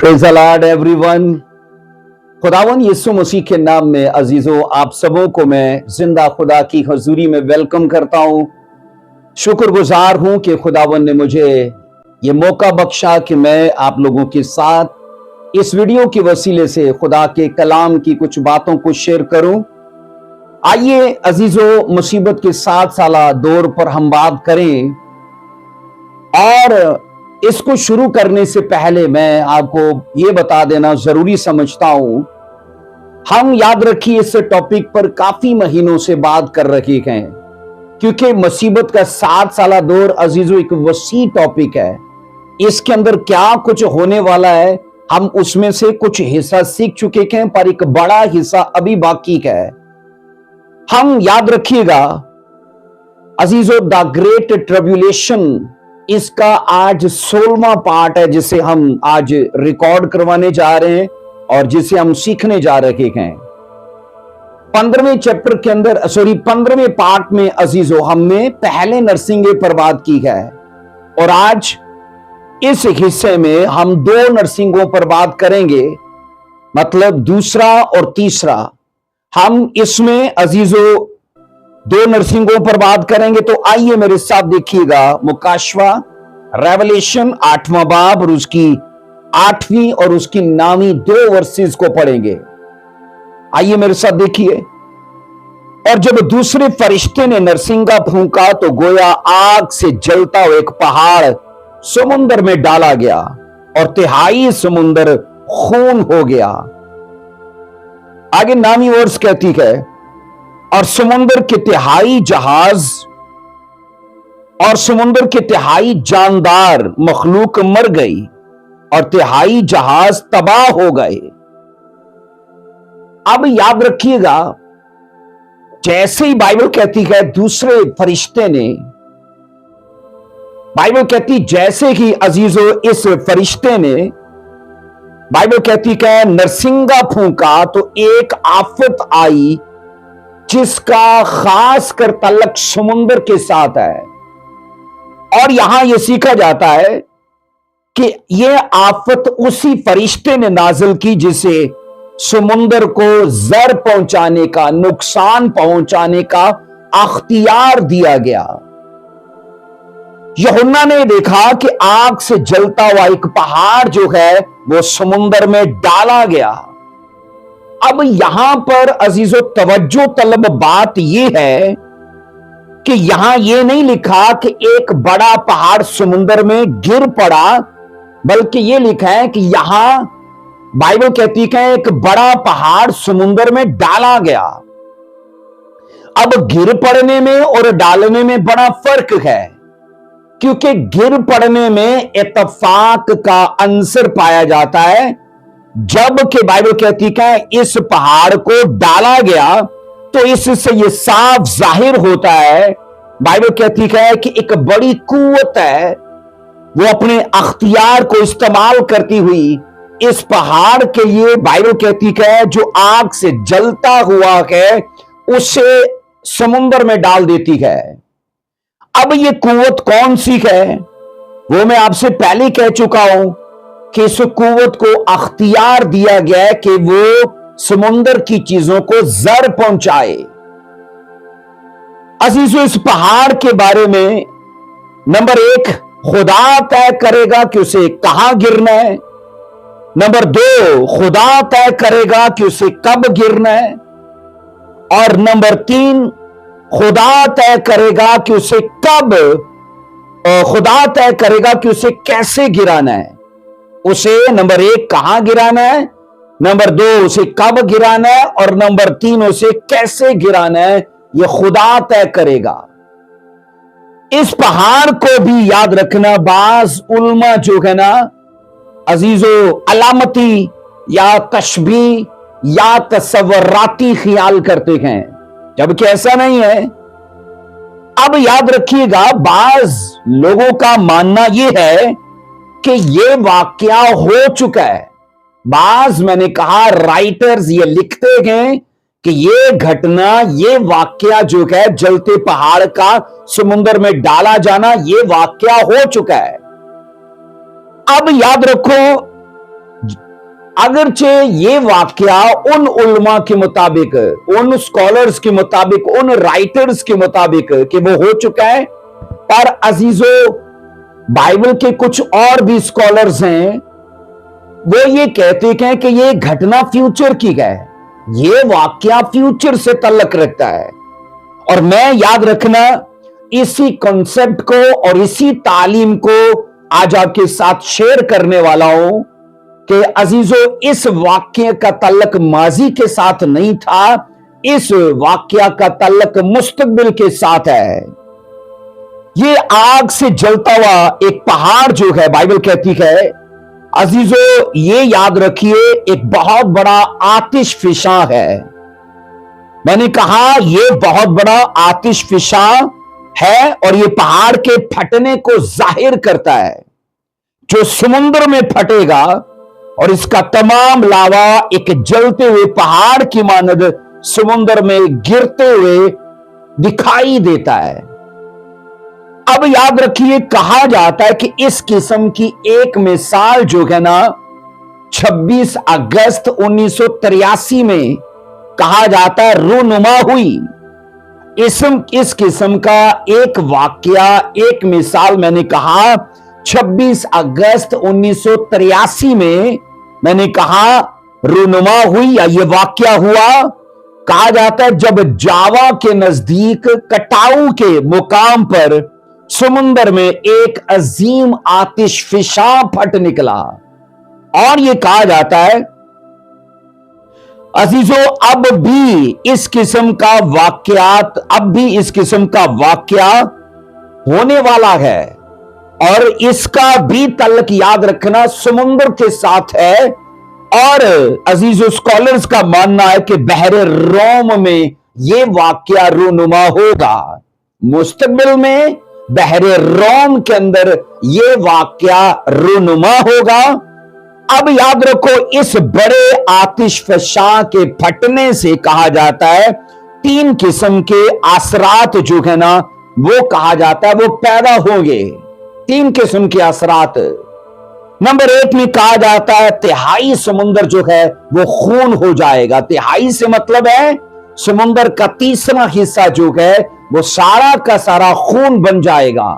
Praise the Lord everyone. खुदावन यीशु मसीह के नाम में अजीजों आप सबों को मैं जिंदा खुदा की हुजूरी में वेलकम करता हूं। शुक्रगुजार हूं कि खुदावन ने मुझे ये मौका बख्शा कि मैं आप लोगों के साथ इस वीडियो के वसीले से खुदा के कलाम की कुछ बातों को शेयर करूं। आइए अजीजों, मुसीबत के 7 साला दौर पर हम बात करें, और इसको शुरू करने से पहले मैं आपको ये बता देना जरूरी समझता हूं। हम याद रखिए इस टॉपिक पर काफी महीनों से बात कर रहे हैं, क्योंकि मुसीबत का 7 साला दौर अजीजों एक वसी टॉपिक है। इसके अंदर क्या कुछ होने वाला है, हम उसमें से कुछ हिस्सा सीख चुके हैं, पर एक बड़ा हिस्सा अभी बाकी है। हम याद रखिएगा अजीजों, द ग्रेट ट्रिब्यूलेशन इसका आज 16वां पार्ट है, जिसे हम आज रिकॉर्ड करवाने जा रहे हैं और जिसे हम सीखने जा रहे हैं। 15वें चैप्टर के अंदर 15वें पार्ट में अजीजों हमने पहले नरसिंगे पर बात की है, और आज इस हिस्से में हम 2 नरसिंगों पर बात करेंगे, मतलब दूसरा और तीसरा। हम इसमें अजीजों 2 नरसिंगों पर बात करेंगे। तो आइए मेरे साथ देखिएगा मुकाशवा रेवलेशन 8वां बाब और उसकी 8वीं और उसकी 9वीं 2 वर्सेस को पढ़ेंगे। आइए मेरे साथ देखिए। और जब दूसरे फरिश्ते ने नरसिंगा फूंका तो गोया आग से जलता हुआ एक पहाड़ समुद्र में डाला गया, और तिहाई समुद्र खून हो गया। आगे 9वीं वर्स कहती है, और समुद्र के तिहाई जहाज और समुद्र के तिहाई जानदार मखलूक मर गई, और तिहाई जहाज तबाह हो गए। अब याद रखिएगा, जैसे ही बाइबल कहती है दूसरे फरिश्ते ने, बाइबल कहती जैसे ही अजीजों इस फरिश्ते ने, बाइबल कहती है नरसिंगा फूंका तो एक आफत आई जिसका खास कर तल्लक समुद्र के साथ है। और यहां यह सीखा जाता है कि यह आफत उसी फरिश्ते ने नाजिल की जिसे समुद्र को जर पहुंचाने का, नुकसान पहुंचाने का अख्तियार दिया गया। यूहन्ना ने देखा कि आग से जलता हुआ एक पहाड़ जो है वो समुद्र में डाला गया। अब यहां पर अजीजों तवज्जो तलब बात यह है कि यहां यह नहीं लिखा कि एक बड़ा पहाड़ समुद्र में गिर पड़ा, बल्कि यह लिखा है कि यहां बाइबल कहती है एक बड़ा पहाड़ समुद्र में डाला गया। अब गिर पड़ने में और डालने में बड़ा फर्क है, क्योंकि गिर पड़ने में इत्तफाक का अंसर पाया जाता है, जबकि बाइबल कहती है इस पहाड़ को डाला गया तो इससे यह साफ जाहिर होता है। बाइबल कहती है कि एक बड़ी कुव्वत है, वो अपने अख्तियार को इस्तेमाल करती हुई इस पहाड़ के लिए, बाइबल कहती है जो आग से जलता हुआ है उसे समुद्र में डाल देती है। अब यह कुव्वत कौन सी है, वो मैं आपसे पहले कह चुका हूं कि इस कुव्वत को अख्तियार दिया गया है कि वो समुद्र की चीजों को जर पहुंचाए। अजीजों, इस पहाड़ के बारे में नंबर 1 खुदा तय करेगा कि उसे कहां गिरना है। नंबर 2 खुदा तय करेगा कि उसे कब गिरना है। और नंबर 3 खुदा तय करेगा कि उसे कब, खुदा तय करेगा कि उसे कैसे गिराना है। उसे नंबर 1 कहां गिराना है, नंबर 2 उसे कब गिराना है, और नंबर 3 उसे कैसे गिराना है, यह खुदा तय करेगा। इस पहाड़ को भी याद रखना, बाज उल्मा जो है ना अजीजों अलामती या तशबी या तस्वराती ख्याल करते हैं, जबकि ऐसा नहीं है। अब याद रखिएगा, बाज लोगों का मानना यह है कि यह वाकया हो चुका है। बाज मैंने कहा राइटर्स ये लिखते हैं कि यह घटना, यह वाकया जो है जलते पहाड़ का समुद्र में डाला जाना, यह वाकया हो चुका है। अब याद रखो अगरचे ये वाकया उन उलमा के मुताबिक, उन स्कॉलर्स के मुताबिक, उन राइटर्स के मुताबिक कि वो हो चुका है, पर अजीजों बाइबल के कुछ और भी स्कॉलर्स हैं, वो ये कहते हैं कि ये घटना फ्यूचर की है, ये वाकया फ्यूचर से तल्लक रखता है। और मैं याद रखना इसी कॉन्सेप्ट को और इसी तालीम को आज आपके साथ शेयर करने वाला हूं कि अजीजों इस वाक्य का तल्लक माजी के साथ नहीं था, इस वाक्य का तल्लक मुस्तकबिल के साथ है। ये आग से जलता हुआ एक पहाड़ जो है, बाइबल कहती है अजीजों, ये याद रखिए एक बहुत बड़ा आतिशफिशा है। मैंने कहा ये बहुत बड़ा आतिशफिशा है और ये पहाड़ के फटने को जाहिर करता है, जो समुद्र में फटेगा और इसका तमाम लावा एक जलते हुए पहाड़ की मानद समुद्र में गिरते हुए दिखाई देता है। अब याद रखिए कहा जाता है कि इस किस्म की एक मिसाल जो है ना 26 अगस्त 1983 में कहा जाता है रूनुमा हुई। इस किस्म का एक वाकया, एक मिसाल मैंने कहा 26 अगस्त 1983 में मैंने कहा रूनुमा हुई या ये वाकया हुआ। कहा जाता है जब जावा के नजदीक कटाऊ के मुकाम पर समुद्र में एक अजीम आतिशफिशा फट निकला। और ये कहा जाता है अजीजों अब भी इस किस्म का वाकयात, अब भी इस किस्म का वाकया होने वाला है और इसका भी तल्लक याद रखना समुद्र के साथ है। और अजीजों स्कॉलर्स का मानना है कि बहरे रोम में यह वाकया रूनुमा होगा, मुस्तकबिल में बहरे रोम के अंदर यह वाकया रूनुमा होगा। अब याद रखो इस बड़े आतिशफशा के फटने से कहा जाता है 3 किस्म के असरात जो है ना वो कहा जाता है वो पैदा होंगे। 3 किस्म के असरात। नंबर 1 में कहा जाता है तिहाई समुद्र जो है वो खून हो जाएगा। तिहाई से मतलब है समुद्र का तीसरा हिस्सा जो है वो सारा का सारा खून बन जाएगा।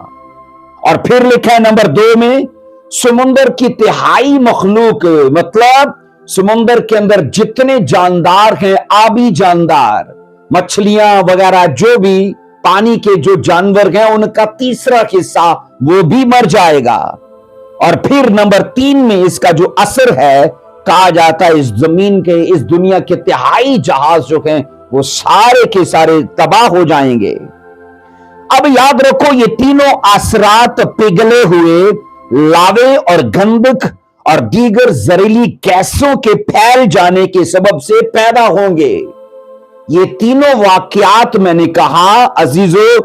और फिर लिखा है नंबर 2 में समुद्र की तिहाई मखलूक, मतलब समुद्र के अंदर जितने जानदार हैं, आबी जानदार, मछलियां वगैरह, जो भी पानी के जो जानवर हैं उनका तीसरा हिस्सा वो भी मर जाएगा। और फिर नंबर 3 में इसका जो असर है कहा जाता है इस जमीन के, इस दुनिया के तिहाई जहाज जो हैं वो सारे के सारे तबाह हो जाएंगे। अब याद रखो ये तीनों असरात पिघले हुए लावे और गंधक और दीगर जहरीली गैसों के फैल जाने के सबब से पैदा होंगे। ये तीनों वाकयात मैंने कहा अजीजों,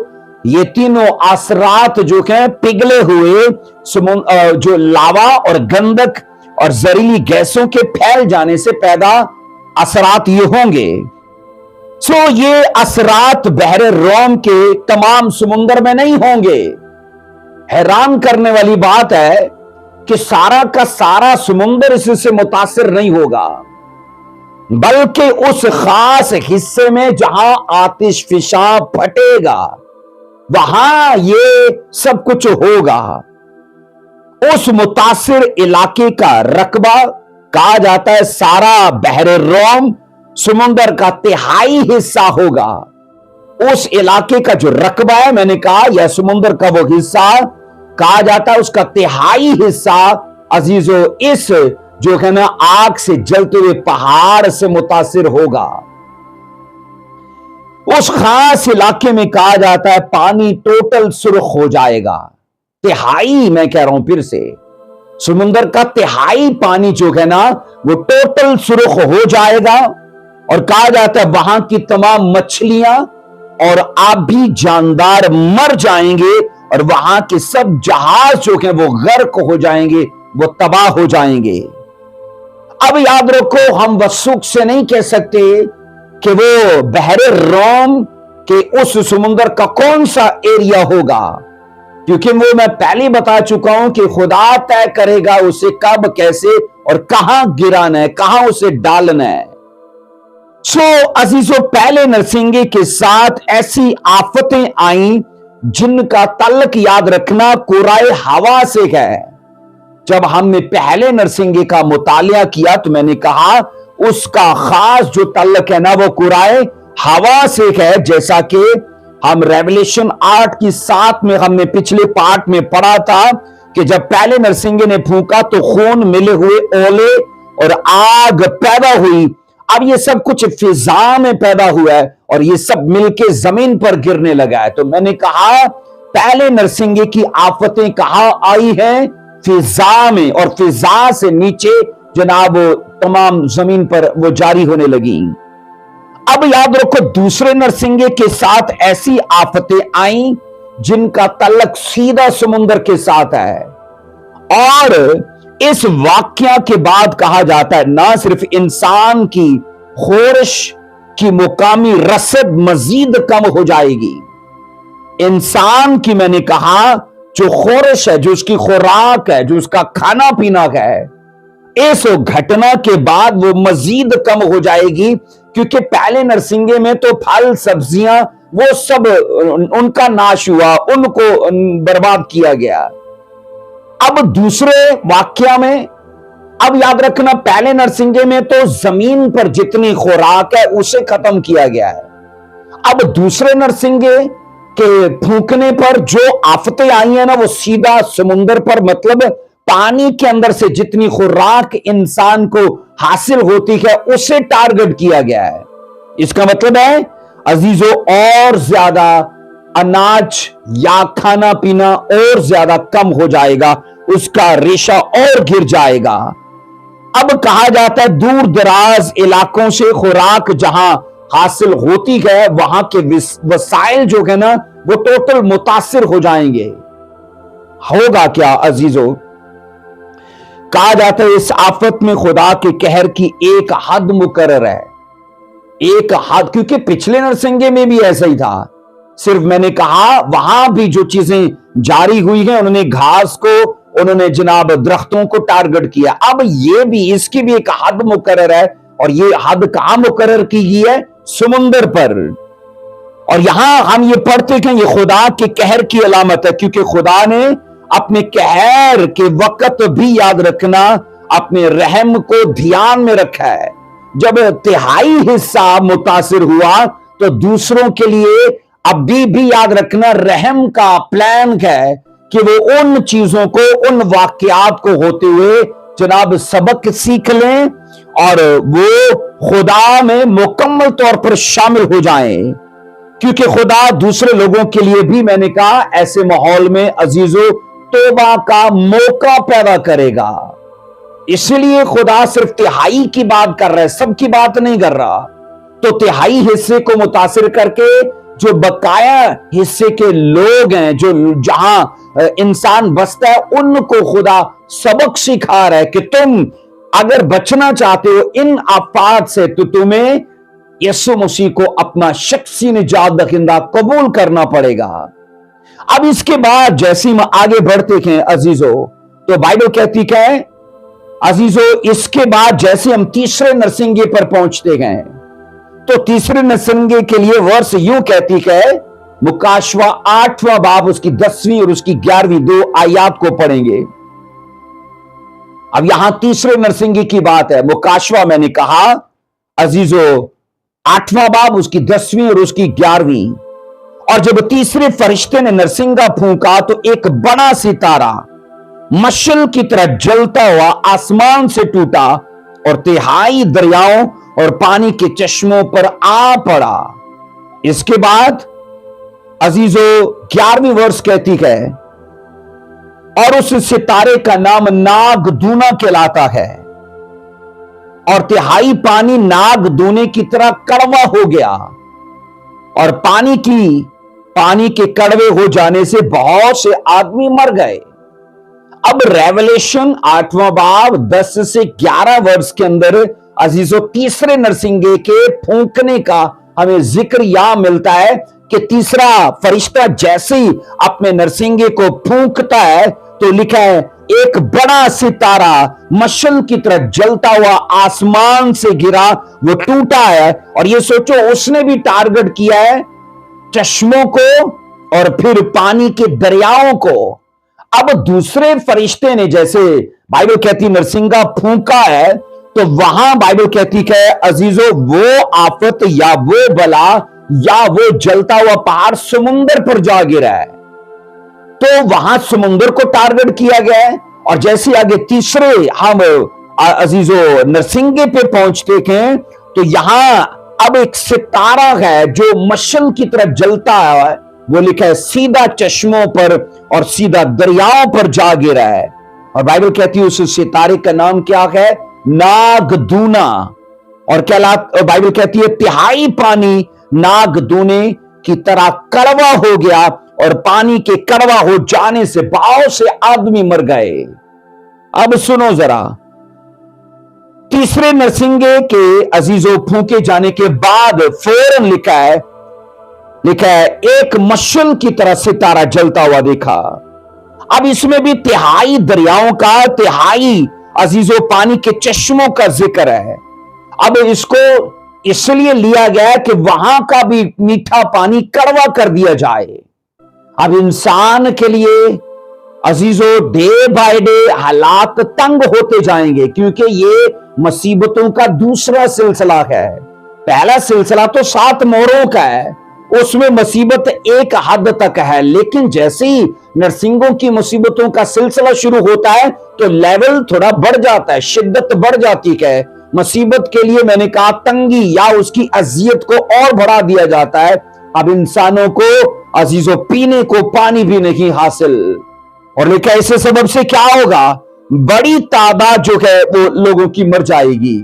ये तीनों असरात जो हैं पिघले हुए जो लावा और गंधक और जहरीली गैसों के फैल जाने से पैदा असरात ये होंगे। सो ये असरात बहरे रोम के तमाम समुद्र में नहीं होंगे। हैरान करने वाली बात है कि सारा का सारा समुद्र इससे मुतासिर नहीं होगा, बल्कि उस खास हिस्से में जहां आतिशफिशा फटेगा वहां ये सब कुछ होगा। उस मुतासिर इलाके का रकबा कहा जाता है सारा बहरे रोम समुद्र का तिहाई हिस्सा होगा। उस इलाके का जो रकबा है, मैंने कहा यह समुद्र का वो हिस्सा कहा जाता है उसका तिहाई हिस्सा अजीजों इस जो है ना आग से जलते हुए पहाड़ से मुतासिर होगा। उस खास इलाके में कहा जाता है पानी टोटल सुर्ख हो जाएगा। तिहाई, मैं कह रहा हूं फिर से, समुद्र का तिहाई पानी जो है ना वो टोटल सुर्ख हो जाएगा। और कहा जाता है वहां की तमाम मछलियां और आबी जानदार मर जाएंगे और वहां के सब जहाज जो है वो गर्क हो जाएंगे, वो तबाह हो जाएंगे। अब याद रखो हम वसूख से नहीं कह सकते कि वो बहरे रोम के उस समुद्र का कौन सा एरिया होगा, क्योंकि वो मैं पहले बता चुका हूं कि खुदा तय करेगा उसे कब, कैसे और कहां गिराना है, कहां उसे डालना है। अजीजों, पहले नरसिंगे के साथ ऐसी आफतें आई जिनका तल्लक याद रखना कुराए हवा से है। जब हमने पहले नरसिंगे का मुतालिया किया तो मैंने कहा उसका खास जो तल्लक है ना वो कुराए हवा से है, जैसा कि हम रेवलेशन 8 की 7 में हमने पिछले पार्ट में पढ़ा था कि जब पहले नरसिंगे ने फूंका तो खून मिले हुए ओले और आग पैदा हुई। अब ये सब कुछ फिजा में पैदा हुआ है और ये सब मिलके जमीन पर गिरने लगा है। तो मैंने कहा पहले नरसिंगे की आफतें कहां आई हैं? फिजा में, और फिजा से नीचे जनाब तमाम जमीन पर वो जारी होने लगी। अब याद रखो दूसरे नरसिंगे के साथ ऐसी आफतें आई जिनका तल्लक सीधा समुद्र के साथ है। और इस वाक्या के बाद कहा जाता है ना सिर्फ इंसान की खोरिश की मुकामी रसद मजीद कम हो जाएगी, इंसान की मैंने कहा जो खोरिश है, जो उसकी खुराक है, जो उसका खाना पीना है, इस घटना के बाद वो मजीद कम हो जाएगी। क्योंकि पहले नरसिंगे में तो फल सब्जियां वो सब उनका नाश हुआ, उनको बर्बाद किया गया। अब दूसरे वाक्या में अब याद रखना पहले नरसिंगे में तो जमीन पर जितनी खुराक है उसे खत्म किया गया है। अब दूसरे नरसिंगे के फूंकने पर जो आफतें आई है ना वो सीधा समुद्र पर, मतलब पानी के अंदर से जितनी खुराक इंसान को हासिल होती है उसे टारगेट किया गया है। इसका मतलब है अजीजों और ज्यादा अनाज या खाना पीना और ज्यादा कम हो जाएगा, उसका रेशा और गिर जाएगा। अब कहा जाता है दूर दराज इलाकों से खुराक जहां हासिल होती है वहां के वसाइल जो है ना वो टोटल मुतासिर हो जाएंगे। होगा क्या अजीजों? कहा जाता है इस आफत में खुदा के कहर की एक हद मुकर्रर है, एक हद, क्योंकि पिछले नरसिंगे में भी ऐसा ही था। सिर्फ मैंने कहा वहां भी जो चीजें जारी हुई हैं उन्होंने घास को, उन्होंने जनाब दरख्तों को टारगेट किया। अब ये भी, इसकी भी एक हद मुकर्रर है और ये हद कहां मुकर्रर की गई है? समुंदर पर। और यहां हम ये पढ़ते हैं ये खुदा के कहर की अलामत है, क्योंकि खुदा ने अपने कहर के वक्त भी याद रखना अपने रहम को ध्यान में रखा है। जब तिहाई हिस्सा मुतासिर हुआ तो दूसरों के लिए अभी भी याद रखना रहम का प्लान है कि वो उन चीजों को, उन वाकयात को होते हुए जनाब सबक सीख लें और वो खुदा में मुकम्मल तौर पर शामिल हो जाएं। क्योंकि खुदा दूसरे लोगों के लिए भी, मैंने कहा, ऐसे माहौल में अजीजों तौबा का मौका पैदा करेगा। इसलिए खुदा सिर्फ तिहाई की बात कर रहा है, सबकी बात नहीं कर रहा। तो तिहाई हिस्से को मुतासिर करके जो बकाया हिस्से के लोग हैं, जो जहां इंसान बसता है, उनको खुदा सबक सिखा रहा है कि तुम अगर बचना चाहते हो इन आफात से तो तुम्हें यीशु मसीह को अपना शख्सी निजात दहिंदा कबूल करना पड़ेगा। अब इसके बाद जैसे हम आगे बढ़ते हैं अजीजों, तो बाइबल कहती है अजीजों, इसके बाद जैसे हम तीसरे नरसिंगे पर पहुंचते गए तो तीसरे नरसिंगे के लिए वर्ष यूं कहती है, मुकाशवा 8वां बाब उसकी 10वीं और उसकी 11वीं 2 आयात को पढ़ेंगे। अब यहां तीसरे नरसिंगे की बात है। मुकाशवा मैंने कहा अजीजों 8वां बाब उसकी 10वीं और उसकी 11वीं। और जब तीसरे फरिश्ते ने नरसिंगा फूंका तो एक बड़ा सितारा मशाल की तरह जलता हुआ आसमान से टूटा और तिहाई दरियाओं और पानी के चश्मों पर आ पड़ा। इसके बाद अजीजों 11वीं वर्ष कहती है, और उस सितारे का नाम नाग दूना कहलाता है और तिहाई पानी नाग दूने की तरह कड़वा हो गया और पानी के कड़वे हो जाने से बहुत से आदमी मर गए। अब रेवलेशन 8वां बाब 10 से 11 वर्ष के अंदर अजीजों तीसरे नरसिंगे के फूंकने का हमें जिक्र यहां मिलता है कि तीसरा फरिश्ता जैसे ही अपने नरसिंगे को फूंकता है तो लिखा है एक बड़ा सितारा मशाल की तरह जलता हुआ आसमान से गिरा, वो टूटा है। और ये सोचो उसने भी टारगेट किया है चश्मों को और फिर पानी के दरियाओं को। अब दूसरे फरिश्ते ने, जैसे बाइबल कहती नरसिंगा फूंका है, तो वहां बाइबल कहती है अजीजों वो आफत या वो बला या वो जलता हुआ पहाड़ समुंदर पर जा गिरा है, तो वहां समुंदर को टारगेट किया गया है। और जैसे आगे तीसरे हम अजीजों नरसिंगे पे पहुंचते हैं तो यहां अब एक सितारा है जो मशाल की तरह जलता है, वो लिखा है सीधा चश्मों पर और सीधा दरियाओं पर जा गिरा है। और बाइबल कहती है उस सितारे का नाम क्या है? नागदूना। और क्या बाइबल कहती है तिहाई पानी नागदूने की तरह कड़वा हो गया और पानी के कड़वा हो जाने से बहुत से आदमी मर गए। अब सुनो जरा, तीसरे नरसिंगे के अजीजों फूंके जाने के बाद फौरन लिखा है एक मशाल की तरह सितारा जलता हुआ देखा। अब इसमें भी तिहाई दरियाओं का, तिहाई अजीजों पानी के चश्मों का जिक्र है। अब इसको इसलिए लिया गया कि वहां का भी मीठा पानी कड़वा कर दिया जाए। अब इंसान के लिए अजीजों डे बाय डे हालात तंग होते जाएंगे, क्योंकि ये मुसीबतों का दूसरा सिलसिला है। पहला सिलसिला तो 7 मोहरों का है, उसमें मुसीबत एक हद तक है, लेकिन जैसे ही नरसिंगों की मुसीबतों का सिलसिला शुरू होता है तो लेवल थोड़ा बढ़ जाता है, शिद्दत बढ़ जाती है। मुसीबत के लिए मैंने कहा तंगी या उसकी अजियत को और बढ़ा दिया जाता है। अब इंसानों को अजीजों पीने को पानी भी नहीं हासिल, और लेकिन ऐसे सबब से क्या होगा? बड़ी तादाद जो है वो लोगों की मर जाएगी।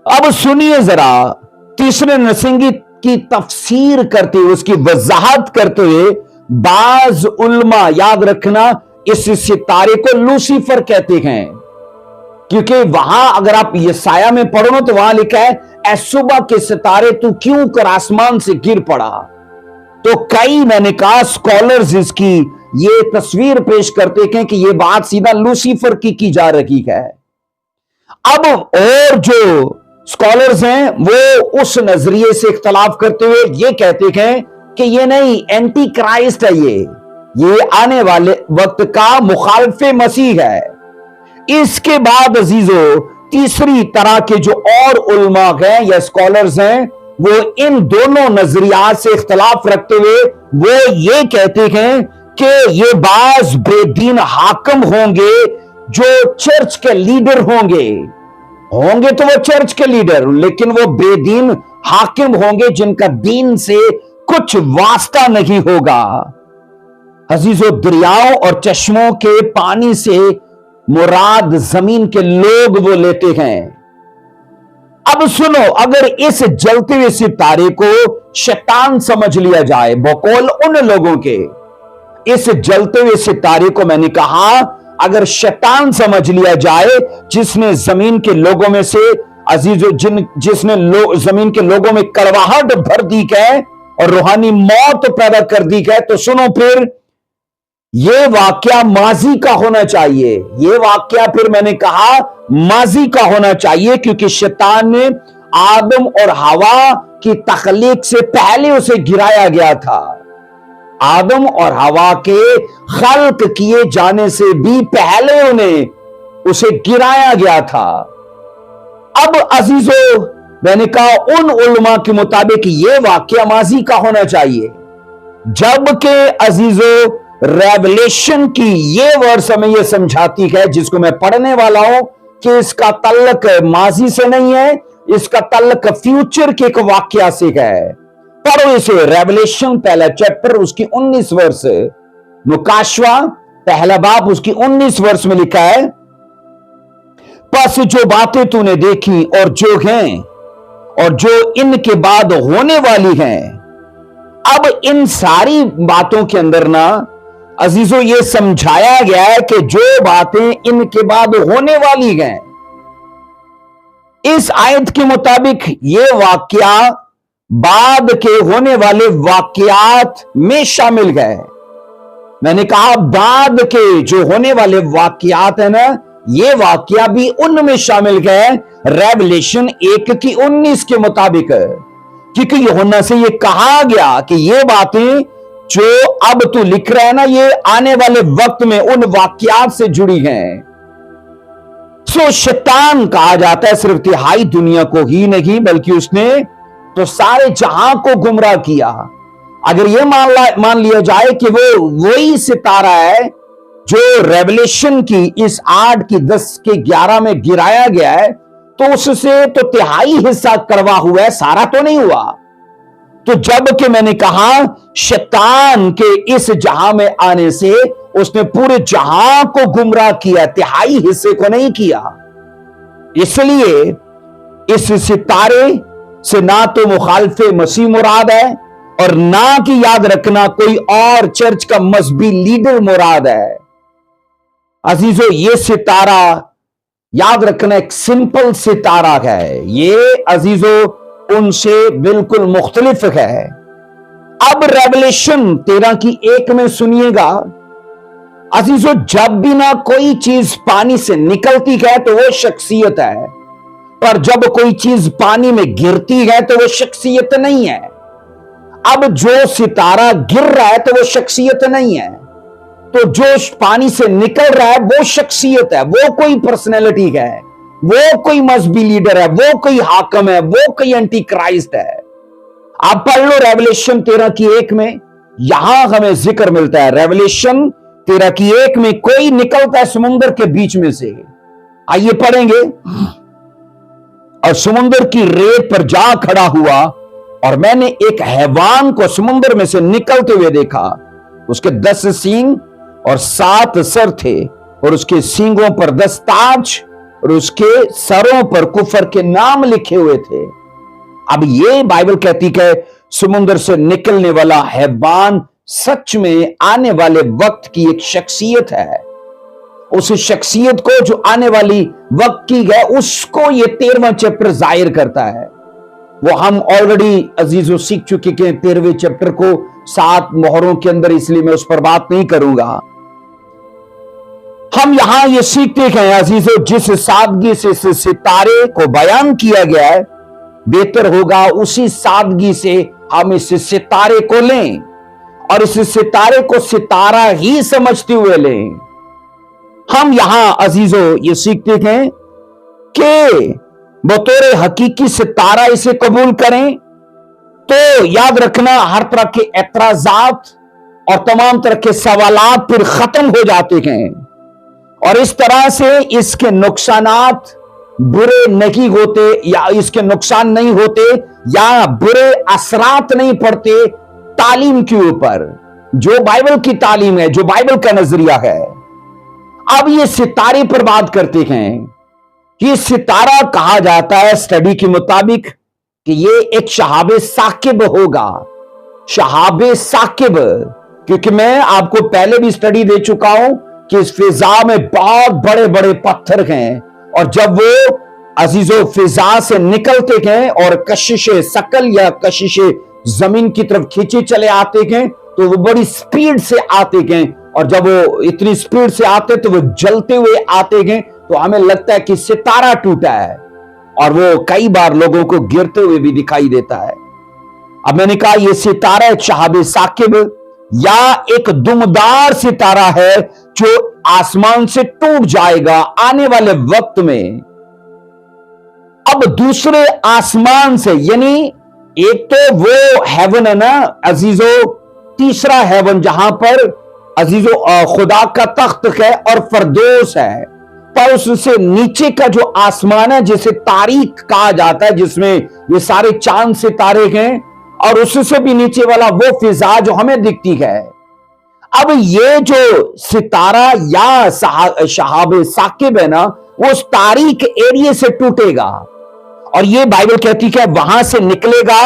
अब सुनिए जरा, तीसरे नरसिंगे की तफसीर करते हुए, उसकी वजाहत करते हुए बाज उल्मा, याद रखना इस सितारे को लूसीफर कहते हैं, क्योंकि वहां अगर आप यसाया में पढ़ो तो वहां लिखा है ऐ सुबह के सितारे तू क्यों कर आसमान से गिर पड़ा। तो कई मैंने कहा स्कॉलर्स इसकी ये तस्वीर पेश करते हैं कि ये बात सीधा लूसीफर की जा रही है। अब और जो स्कॉलर्स हैं वो उस नजरिए से इख्तलाफ करते हुए ये कहते हैं कि ये नहीं, एंटी क्राइस्ट है, ये आने वाले वक्त का मुखालिफे मसीह है। इसके बाद अजीजों तीसरी तरह के जो और उलमा हैं या स्कॉलर्स हैं वो इन दोनों नजरियात से इख्तलाफ रखते हुए वो ये कहते हैं कि ये बाज बेदीन हाकिम होंगे जो चर्च के लीडर होंगे तो वो चर्च के लीडर, लेकिन वो बेदीन हाकिम होंगे जिनका दीन से कुछ वास्ता नहीं होगा। अजीजों दरियाओं और चश्मों के पानी से मुराद जमीन के लोग वो लेते हैं। अब सुनो, अगर इस जलते हुए सितारे को शैतान समझ लिया जाए, बकौल उन लोगों के, इस जलते हुए सितारे को मैंने कहा अगर शैतान समझ लिया जाए जिसने जमीन के लोगों में से अजीजों जिसने जमीन के लोगों में कड़वाहट भर दी है और रूहानी मौत पैदा कर दी है, तो सुनो फिर ये वाकया माजी का होना चाहिए। ये वाकया फिर मैंने कहा माजी का होना चाहिए, क्योंकि शैतान ने आदम और हवा की तखलीक से पहले उसे गिराया गया था। आदम और हवा के खल्क किए जाने से भी पहले उन्हें उसे गिराया गया था। अब अजीजों मैंने कहा उन उलमा के मुताबिक ये वाकया माजी का होना चाहिए, जबकि अजीजों रेवलेशन की ये वर्स हमें ये समझाती है जिसको मैं पढ़ने वाला हूं कि इसका तल्लक माजी से नहीं है, इसका तल्लक फ्यूचर के एक वाकया से है। पढ़ो इसे, रेवलेशन पहला चैप्टर उसकी 19 वर्ष, मुकाशवा पहला बाब उसकी 19 वर्ष में लिखा है, बस जो बातें तूने देखी और जो हैं और जो इनके बाद होने वाली हैं। अब इन सारी बातों के अंदर ना अजीजों ये समझाया गया है कि जो बातें इनके बाद होने वाली हैं, इस आयत के मुताबिक ये वाकया बाद के होने वाले वाकयात में शामिल गए। मैंने कहा बाद के जो होने वाले वाकयात है ना, ये वाकया भी उनमें शामिल गए रेवलेशन 1:19 के मुताबिक, क्योंकि यूहन्ना से ये कहा गया कि ये बातें जो अब तू लिख रहा है ना, ये आने वाले वक्त में उन वाकयात से जुड़ी हैं। सो शैतान कहा जाता है सिर्फ तिहाई दुनिया को ही नहीं, बल्कि उसने तो सारे जहां को गुमराह किया। अगर यह मान लिया जाए कि वो वही सितारा है जो रेवलेशन की इस 8 की 10 के 11 में गिराया गया है, तो उससे तो तिहाई हिस्सा करवा हुआ है, सारा तो नहीं हुआ। तो जब कि मैंने कहा शैतान के इस जहां में आने से उसने पूरे जहां को गुमराह किया, तिहाई हिस्से को नहीं किया। इसलिए इस सितारे से ना तो मुखालिफे मसीह मुराद है और ना कि याद रखना कोई और चर्च का मजहबी लीडर मुराद है। अजीजों, ये सितारा याद रखना एक सिंपल सितारा है। ये अजीजों उनसे बिल्कुल मुख्तलिफ है। अब रेवलेशन 13:1 में सुनिएगा अजीजों, जब भी ना कोई चीज पानी से निकलती है तो वो शख्सियत है, पर जब कोई चीज पानी में गिरती है तो वो शख्सियत नहीं है। अब जो सितारा गिर रहा है तो वो शख्सियत नहीं है, तो जो पानी से निकल रहा है वो शख्सियत है, वो कोई पर्सनैलिटी है, वो कोई मजहबी लीडर है, वो कोई हाकम है, वो कोई एंटी क्राइस्ट है। आप पढ़ लो रेवलेशन 13:1 में, यहां हमें जिक्र मिलता है। रेवलेशन 13:1 में कोई निकलता है समुद्र के बीच में से। आइए पढ़ेंगे। और समुद्र की रेत पर जा खड़ा हुआ और मैंने एक हैवान को समुद्र में से निकलते हुए देखा। उसके 10 सींग और 7 सर थे और उसके सींगों पर 10 ताज और उसके सरों पर कुफर के नाम लिखे हुए थे। अब ये बाइबल कहती है समुद्र से निकलने वाला हैवान सच में आने वाले वक्त की एक शख्सियत है। उस शख्सियत को जो आने वाली वक्त की है उसको ये 13वां चैप्टर जाहिर करता है। वो हम ऑलरेडी अजीजों सीख चुके हैं 13वें चैप्टर को 7 मोहरों के अंदर, इसलिए मैं उस पर बात नहीं करूंगा। हम यहां ये सीखते हैं अजीजों, जिस सादगी से इस सितारे को बयान किया गया है, बेहतर होगा उसी सादगी से हम इस सितारे को लें और इस सितारे को सितारा ही समझते हुए लें। हम यहां अजीजों ये सीखते हैं कि बतौर हकीकी सितारा इसे कबूल करें तो याद रखना हर तरह के एतराजात और तमाम तरह के सवालात फिर खत्म हो जाते हैं और इस तरह से इसके नुकसानात बुरे नहीं होते या इसके नुकसान नहीं होते या बुरे असरात नहीं पड़ते तालीम के ऊपर, जो बाइबल की तालीम है, जो बाइबल का नजरिया है। अब ये सितारे पर बात करते हैं कि सितारा कहा जाता है स्टडी के मुताबिक कि ये एक शहाबे साकिब होगा। शहाबे साकिब, क्योंकि मैं आपको पहले भी स्टडी दे चुका हूं कि इस फिजा में बहुत बड़े बड़े पत्थर हैं और जब वो अजीजों फिजा से निकलते हैं और कशिशे सकल या कशिशे जमीन की तरफ खींचे चले आते हैं तो वो बड़ी स्पीड से आते हैं और जब वो इतनी स्पीड से आते तो वो जलते हुए आते हैं तो हमें लगता है कि सितारा टूटा है और वो कई बार लोगों को गिरते हुए भी दिखाई देता है। अब मैंने कहा ये सितारा शहाबे साकिब या एक दुमदार सितारा है जो आसमान से टूट जाएगा आने वाले वक्त में। अब दूसरे आसमान से, यानी एक तो वो हेवन है ना अजीजों, तीसरा हेवन जहां पर अजीजों खुदा का तख्त है और फरदोस है, पर उससे नीचे का जो आसमान है जिसे तारीख कहा जाता है, जिसमें ये सारे चांद सितारे हैं और उससे भी नीचे वाला वो फिजा जो हमें दिखती है। अब ये जो सितारा या शहाबे साकिब है ना, वो उस तारीख एरिया से टूटेगा और ये बाइबल कहती है वहां से निकलेगा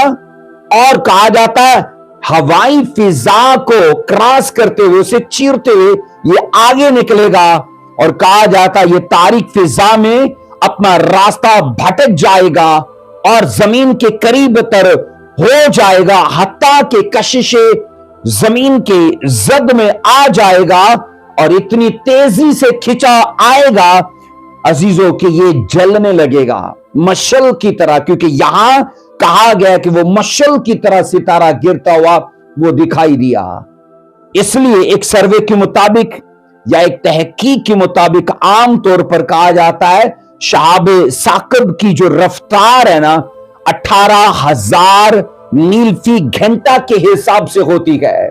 और कहा जाता है हवाई फिजा को क्रॉस करते हुए, उसे चीरते हुए ये आगे निकलेगा और कहा जाता है ये तारीख फिजा में अपना रास्ता भटक जाएगा और जमीन के करीब तर हो जाएगा, हत्ता के कशिशे जमीन के जद में आ जाएगा और इतनी तेजी से खिंचा आएगा अजीजों कि ये जलने लगेगा मशल की तरह, क्योंकि यहां कहा गया कि वो मशल की तरह सितारा गिरता हुआ वो दिखाई दिया। इसलिए एक सर्वे के मुताबिक या एक तहकीक के मुताबिक आमतौर पर कहा जाता है शहाबे साकिब की जो रफ्तार है ना 18,000 मील फी घंटा के हिसाब से होती है।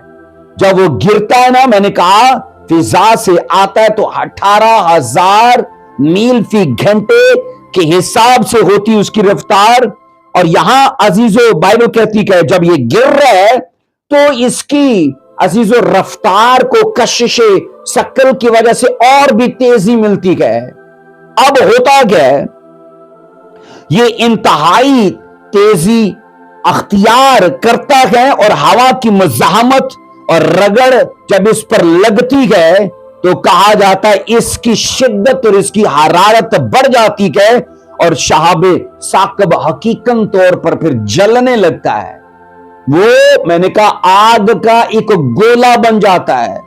जब वो गिरता है ना, मैंने कहा फिजा से आता है तो 18,000 मील फी घंटे के हिसाब से होती उसकी रफ्तार। और यहां अजीजो बाइबल कहती है जब ये गिर रहा है तो इसकी अजीजो रफ्तार को कशिशे शक्ल की वजह से और भी तेजी मिलती है। अब होता क्या है, ये इंतहाई तेजी अख्तियार करता है और हवा की मज़ाहमत और रगड़ जब इस पर लगती है तो कहा जाता है इसकी शिद्दत और इसकी हरारत बढ़ जाती है और शहाबे साकिब हकीकन तौर पर फिर जलने लगता है। वो मैंने कहा आग का एक गोला बन जाता है।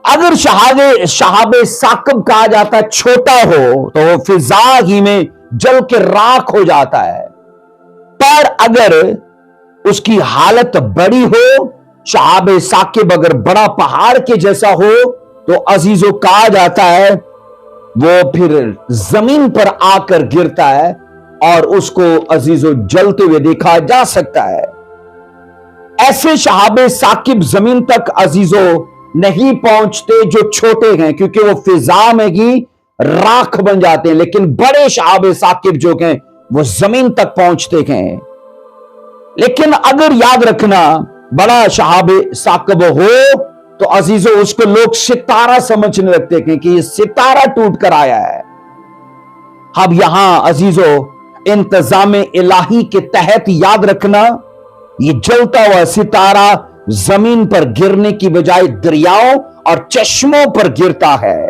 अगर शहाबे साकिब कहा जाता है छोटा हो तो वो फिजा ही में जल के राख हो जाता है, पर अगर उसकी हालत बड़ी हो, शहाबे साकिब अगर बड़ा पहाड़ के जैसा हो तो अजीजों कहा जाता है वो फिर जमीन पर आकर गिरता है और उसको अजीजों जलते हुए देखा जा सकता है। ऐसे शहाबे साकिब जमीन तक अजीजों नहीं पहुंचते जो छोटे हैं, क्योंकि वो फिजा में ही राख बन जाते हैं, लेकिन बड़े शहाबे साकिब जो हैं वो जमीन तक पहुंचते हैं। लेकिन अगर याद रखना बड़ा शहाबे साकिब हो तो अजीजों उसको लोग सितारा समझने लगते हैं कि ये सितारा टूट कर आया है। अब यहां अजीजों इंतजाम इलाही के तहत याद रखना ये जलता हुआ सितारा जमीन पर गिरने की बजाय दरियाओं और चश्मों पर गिरता है।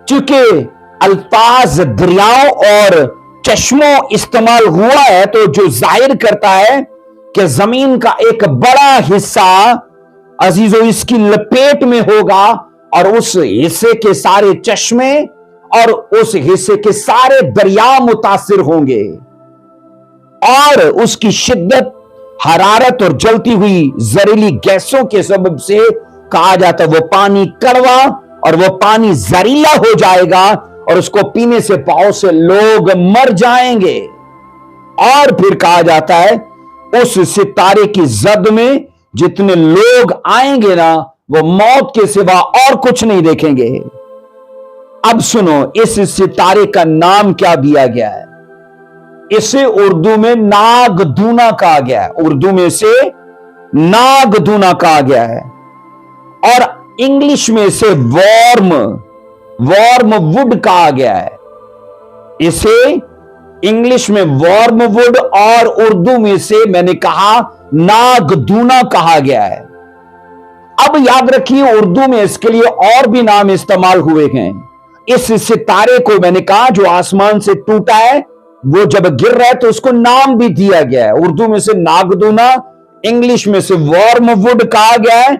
चूंकि अल्फाज दरियाओं और चश्मों इस्तेमाल हुआ है तो जो जाहिर करता है कि जमीन का एक बड़ा हिस्सा अजीजों इसकी लपेट में होगा और उस हिस्से के सारे चश्मे और उस हिस्से के सारे दरिया मुतासिर होंगे और उसकी शिद्दत, हरारत और जलती हुई जहरीली गैसों के सबब से कहा जाता है वो पानी कड़वा और वो पानी जहरीला हो जाएगा और उसको पीने से बहुत से लोग मर जाएंगे। और फिर कहा जाता है उस सितारे की जद में जितने लोग आएंगे ना वो मौत के सिवा और कुछ नहीं देखेंगे। अब सुनो इस सितारे का नाम क्या दिया गया है। इसे उर्दू में नागदूना कहा गया है, उर्दू में इसे नागदूना कहा गया है और इंग्लिश में इसे वॉर्म वुड कहा गया है। इसे इंग्लिश में वॉर्म वुड और उर्दू में से मैंने कहा नागदूना कहा गया है। अब याद रखिए उर्दू में इसके लिए और भी नाम इस्तेमाल हुए हैं। इस सितारे को मैंने कहा जो आसमान से टूटा है वो जब गिर रहा है तो उसको नाम भी दिया गया है। उर्दू में से नागदूना, इंग्लिश में से वॉर्म वुड कहा गया है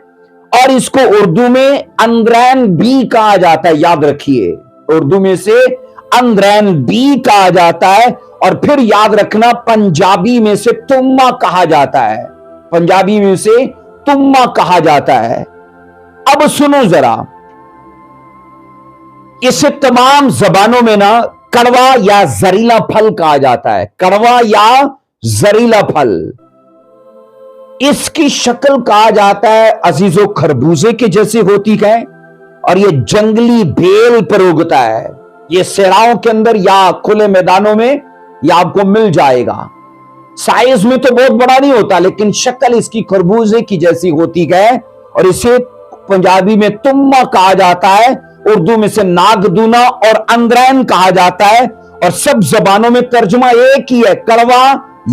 और इसको उर्दू में अंद्रैन बी कहा जाता है। याद रखिए उर्दू में से अंद्रैन बी कहा जाता है और फिर याद रखना पंजाबी में से तुम्मा कहा जाता है, पंजाबी में से तुम्मा कहा जाता है। अब सुनो जरा, इसे तमाम जबानों में ना कड़वा या जहरीला फल कहा जाता है, कड़वा या जहरीला फल। इसकी शक्ल कहा जाता है अजीजों खरबूजे के जैसी होती है और ये जंगली बेल पर उगता है। ये सेराओं के अंदर या खुले मैदानों में ये आपको मिल जाएगा। साइज में तो बहुत बड़ा नहीं होता लेकिन शक्ल इसकी खरबूजे की जैसी होती है और इसे पंजाबी में तुम्मा कहा जाता है, उर्दू में से नागदूना और अंद्रैन कहा जाता है और सब जबानों में तर्जुमा एक ही है, कड़वा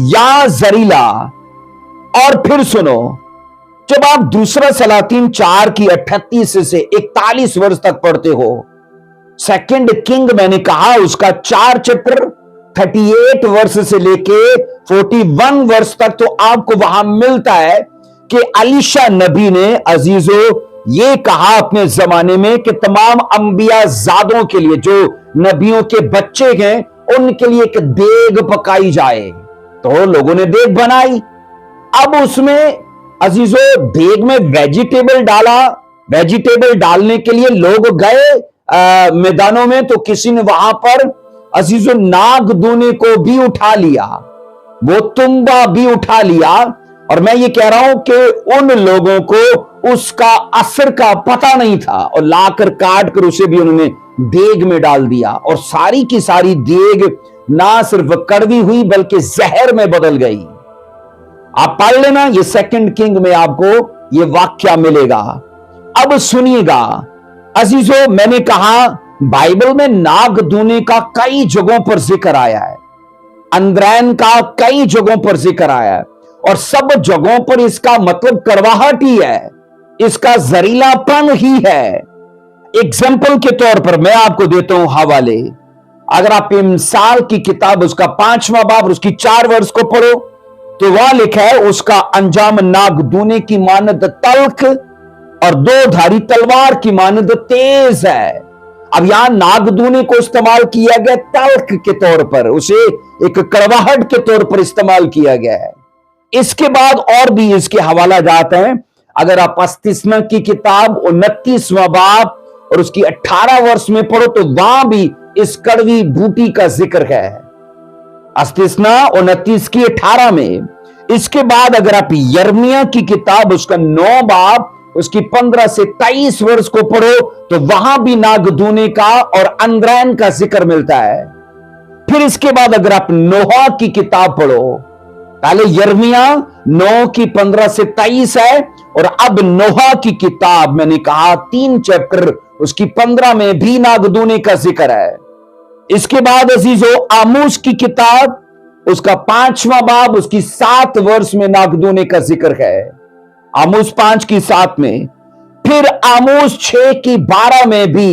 या जहरीला। और फिर सुनो, जब आप दूसरा सलातीन 4 की 38 से 41 वर्ष तक पढ़ते हो, सेकंड किंग मैंने कहा उसका 4 चैप्टर 38 वर्ष से लेके 41 वर्ष तक तो आपको वहां मिलता है कि अलीशा नबी ने अजीजों ये कहा अपने जमाने में कि तमाम अंबिया जादों के लिए, जो नबियों के बच्चे हैं, उनके लिए एक देग पकाई जाए। तो लोगों ने देग बनाई। अब उसमें अजीजों देग में वेजिटेबल डाला। वेजिटेबल डालने के लिए लोग गए मैदानों में, तो किसी ने वहां पर अजीजों नाग दूने को भी उठा लिया, वो तुम्बा भी उठा लिया। और मैं ये कह रहा हूं कि उन लोगों को उसका असर का पता नहीं था, और लाकर काट कर उसे भी उन्होंने देग में डाल दिया, और सारी की सारी देग ना सिर्फ कड़वी हुई बल्कि जहर में बदल गई। आप पढ़ लेना, ये 2 किंग में आपको ये वाक्या मिलेगा। अब सुनिएगा अजीजों, मैंने कहा बाइबल में नाग दूने का कई जगहों पर जिक्र आया है, अंद्रैन का कई जगहों पर जिक्र आया है, और सब जगहों पर इसका मतलब कड़वाहट ही है, इसका जहरीलापन ही है। एग्जाम्पल के तौर पर मैं आपको देता हूं हवाले। अगर आप इमसाल की किताब उसका 5वां बाब उसकी 4 वर्ष को पढ़ो, तो वहां लिखा है उसका अंजाम नाग दूने की मानद तल्ख और 2 धारी तलवार की मानद तेज है। अब यहां नाग दूने को इस्तेमाल किया गया तल्ख के तौर पर, उसे एक कड़वाहट के तौर पर इस्तेमाल किया गया है। इसके बाद और भी इसके हवाला जाते हैं। अगर आप अस्तिस्ना की किताब 29वां बाब और उसकी 18 वर्ष में पढ़ो, तो वहां भी इस कड़वी बूटी का जिक्र है, अस्तिस्ना 29 की 18 में। इसके बाद अगर आप यर्मिया की किताब उसका 9 बाब उसकी 15 से 23 वर्ष को पढ़ो, तो वहां भी नाग दूने का और अंद्रैन का जिक्र मिलता है। फिर इसके बाद अगर आप नोहा की किताब पढ़ो, पहले यर्मिया 9 की 15 से 23 है, और अब नोहा की किताब मैंने कहा 3 चैप्टर उसकी 15 में भी नाग दूने का जिक्र है। इसके बाद अजीजों आमूस की किताब उसका 5वां बाब उसकी 7 वर्ष में नाग दूने का जिक्र है, आमूस 5 की 7 में। फिर आमूस 6 की 12 में भी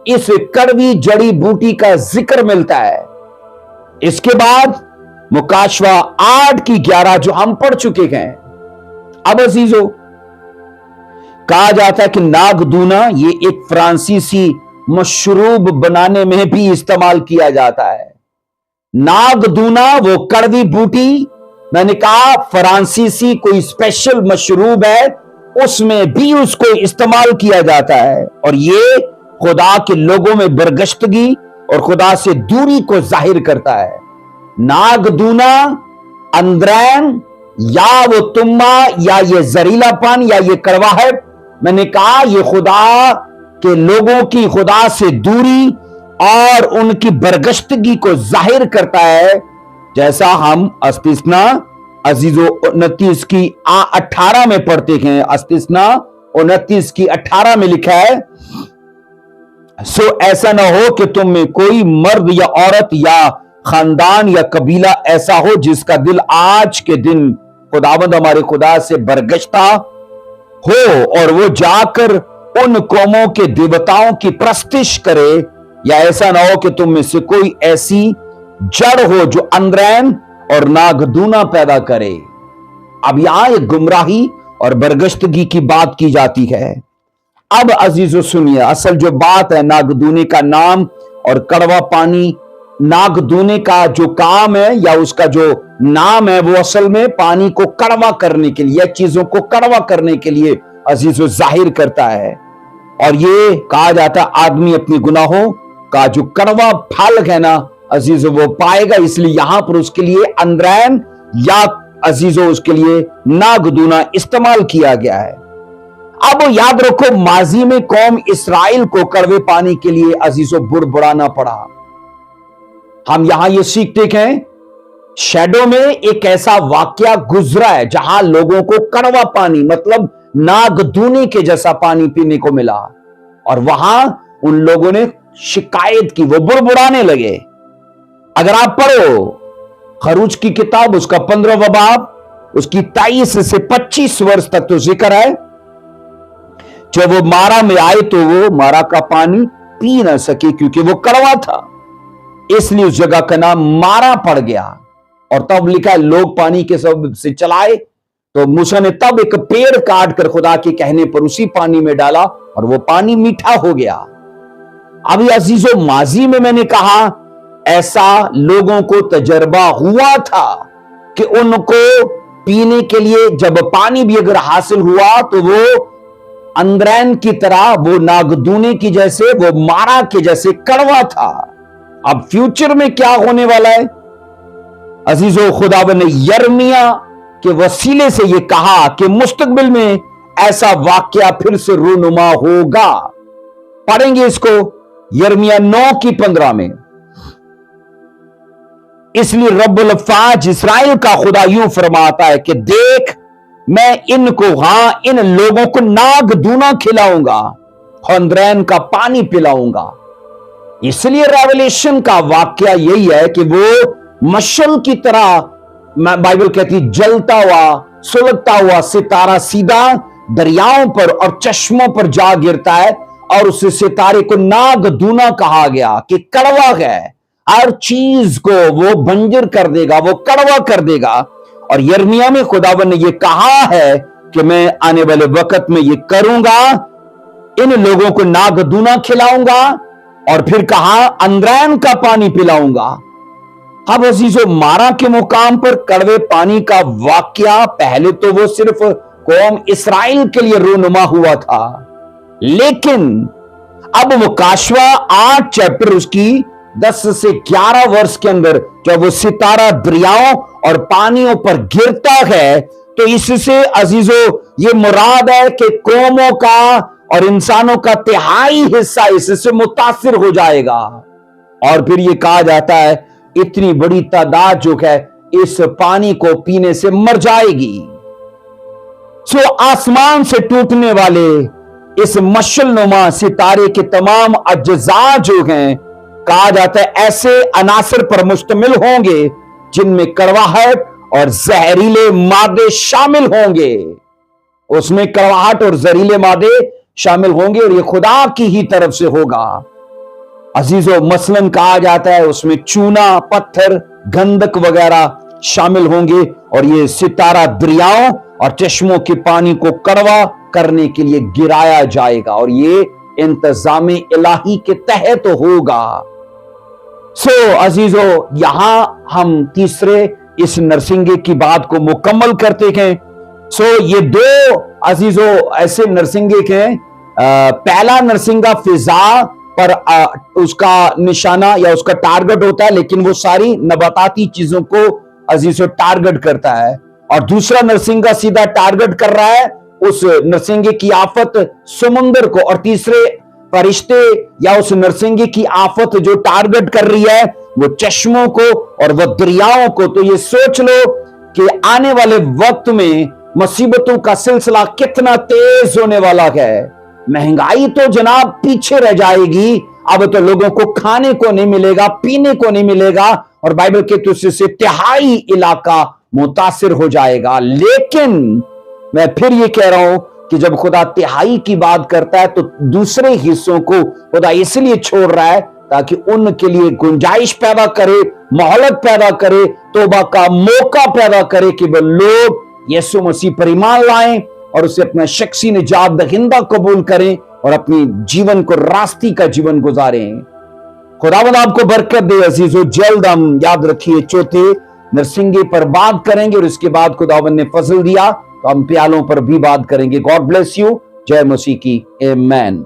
इस कड़वी जड़ी बूटी का जिक्र मिलता है। इसके बाद मुकाशवा 8 की 11 जो हम पढ़ चुके हैं। अब अजीजों कहा जाता है कि नाग दूना ये एक फ्रांसीसी मशरूब बनाने में भी इस्तेमाल किया जाता है। नाग दूना वो कड़वी बूटी, मैंने कहा फ्रांसीसी कोई स्पेशल मशरूब है, उसमें भी उसको इस्तेमाल किया जाता है, और ये खुदा के लोगों में बरगश्तगी और खुदा से दूरी को जाहिर करता है। नाग दूना, अंद्रैन, या वो तुम्बा, या ये जहरीलापन, या ये कड़वाहट, मैंने कहा ये खुदा के लोगों की खुदा से दूरी और उनकी बरगश्तगी को जाहिर करता है। जैसा हम अस्तिस्ना अजीजों 29 की 18 में पढ़ते हैं, अस्तिस्ना 29 की 18 में लिखा है, सो ऐसा ना हो कि तुम में कोई मर्द या औरत या खानदान या कबीला ऐसा हो जिसका दिल आज के दिन खुदावंद हमारे खुदा से बरगश्ता हो, और वो जाकर उन कौमों के देवताओं की प्रस्तिश करे, या ऐसा ना हो कि तुम में से कोई ऐसी जड़ हो जो अंद्रैन और नागदूना पैदा करे। अब यहां एक गुमराही और बरगश्तगी की बात की जाती है। अब अजीजों सुनिए, असल जो बात है, नागदूने का नाम और कड़वा पानी, नागदूने का जो काम है या उसका जो नाम है, वो असल में पानी को कड़वा करने के लिए, चीजों को कड़वा करने के लिए अजीजों जाहिर करता है। और ये कहा जाता है आदमी अपने गुनाहों का जो कड़वा फल है ना अजीजों वो पाएगा, इसलिए यहां पर उसके लिए अंद्रैन या अजीजों उसके लिए नागदूना इस्तेमाल किया गया है। अब याद रखो, माजी में कौम इस्राइल को कड़वे पानी के लिए अजीजों बुड़बुड़ाना पड़ा। हम यहां ये सीखते हैं, शैडो में एक ऐसा वाकया गुजरा है जहां लोगों को कड़वा पानी मतलब नागदूने के जैसा पानी पीने को मिला, और वहां उन लोगों ने शिकायत की, वो बुड़बुड़ाने लगे। अगर आप पढ़ो खरूज की किताब उसका 15वां बाब उसकी 23 से 25 वर्ष तक तो जिक्र है, जब वो मारा में आए तो वो मारा का पानी पी ना सके क्योंकि वो कड़वा था, इसलिए उस जगह का नाम मारा पड़ गया। और तब लिखा है लोग पानी के सब से चलाए, तो मूसा ने तब एक पेड़ काट कर खुदा के कहने पर उसी पानी में डाला और वो पानी मीठा हो गया। अभी अजीजों, माजी में मैंने कहा ऐसा लोगों को तजर्बा हुआ था कि उनको पीने के लिए जब पानी भी अगर हासिल हुआ तो वो अंद्रैन की तरह, वो नागदूने की जैसे, वो मारा के जैसे कड़वा था। अब फ्यूचर में क्या होने वाला है अजीजों, खुदावंद ने यिर्मयाह के वसीले से ये कहा कि मुस्तकबिल में ऐसा वाकया फिर से रूनुमा होगा। पढ़ेंगे इसको यिर्मयाह 9:15 में। इसलिए रब्बुल अफ़वाज इस्राएल का खुदा यूं फरमाता है कि देख, मैं इनको, इन लोगों को नागदूना खिलाऊंगा, अंद्रैन का पानी पिलाऊंगा। इसलिए रेवलेशन का वाकया यही है कि वो मशल की तरह, बाइबल कहती जलता हुआ, सुलगता हुआ सितारा सीधा दरियाओं पर और चश्मों पर जा गिरता है, और उस सितारे को नागदूना कहा गया कि कड़वा है, हर चीज को वो बंजर कर देगा, वो कड़वा कर देगा। और यिर्मयाह में खुदावन ने ये कहा है कि मैं आने वाले वक्त में ये करूंगा, इन लोगों को नागदूना खिलाऊंगा, और फिर कहा अंद्रैन का पानी पिलाऊंगा। अब अजीजों, मारा के मुकाम पर कड़वे पानी का वाकया पहले तो वो सिर्फ कौम इस्राएल के लिए रूनुमा हुआ था, लेकिन अब मुकाशवा 8 चैप्टर उसकी 10 से 11 वर्ष के अंदर जब वो सितारा दरियाओं और पानियों पर गिरता है, तो इससे अजीजों ये मुराद है कि कौमों का और इंसानों का तिहाई हिस्सा इससे मुतासिर हो जाएगा। और फिर ये कहा जाता है इतनी बड़ी तादाद जो है इस पानी को पीने से मर जाएगी। सो आसमान से टूटने वाले इस मशल नुमा सितारे के तमाम अज्जा जो हैं, कहा जाता है ऐसे अनासर पर मुश्तमिल होंगे जिनमें कड़वाहट और जहरीले मादे शामिल होंगे। उसमें कड़वाहट और जहरीले मादे शामिल होंगे, और ये खुदा की ही तरफ से होगा। अजीजों, मसलन कहा जाता है उसमें चूना, पत्थर, गंधक वगैरह शामिल होंगे, और ये सितारा दरियाओं और चश्मों के पानी को कड़वा करने के लिए गिराया जाएगा, और ये इंतजाम इलाही के तहत होगा। सो अजीजों, यहां हम तीसरे इस नरसिंगे की बात को मुकम्मल करते हैं। सो ये 2 अजीजों ऐसे नरसिंगे के हैं। पहला नरसिंगा फिजा पर उसका निशाना या उसका टारगेट होता है, लेकिन वो सारी नबाताती चीजों को अजीजों टारगेट करता है। और दूसरा नरसिंगा सीधा टारगेट कर रहा है उस नरसिंगे की आफत समुंदर को, और तीसरे फरिश्ते या उस नरसिंगे की आफत जो टारगेट कर रही है वो चश्मों को और वो दरियाओं को। तो ये सोच लो कि आने वाले वक्त में मुसीबतों का सिलसिला कितना तेज होने वाला है। महंगाई तो जनाब पीछे रह जाएगी, अब तो लोगों को खाने को नहीं मिलेगा, पीने को नहीं मिलेगा, और बाइबल के तो उससे तिहाई इलाका मुतासिर हो जाएगा। लेकिन मैं फिर ये कह रहा हूं कि जब खुदा तिहाई की बात करता है तो दूसरे हिस्सों को खुदा इसलिए छोड़ रहा है ताकि उनके लिए गुंजाइश पैदा करे, मोहलत पैदा करे, तौबा का मौका पैदा करे कि वो लोग यीशु मसीह पर ईमान लाएं और उसे अपना शख्सी निजात दहिंदा कबूल करें और अपनी जीवन को रास्ती का जीवन गुजारें। खुदावंद आपको बरकत दे अजीजों। जल्द हम, याद रखिए, चौथे नरसिंगे पर बात करेंगे, और इसके बाद खुदावंद ने फजल दिया तो हम प्यालों पर भी बात करेंगे। God bless you. जय मसीह की। आमीन।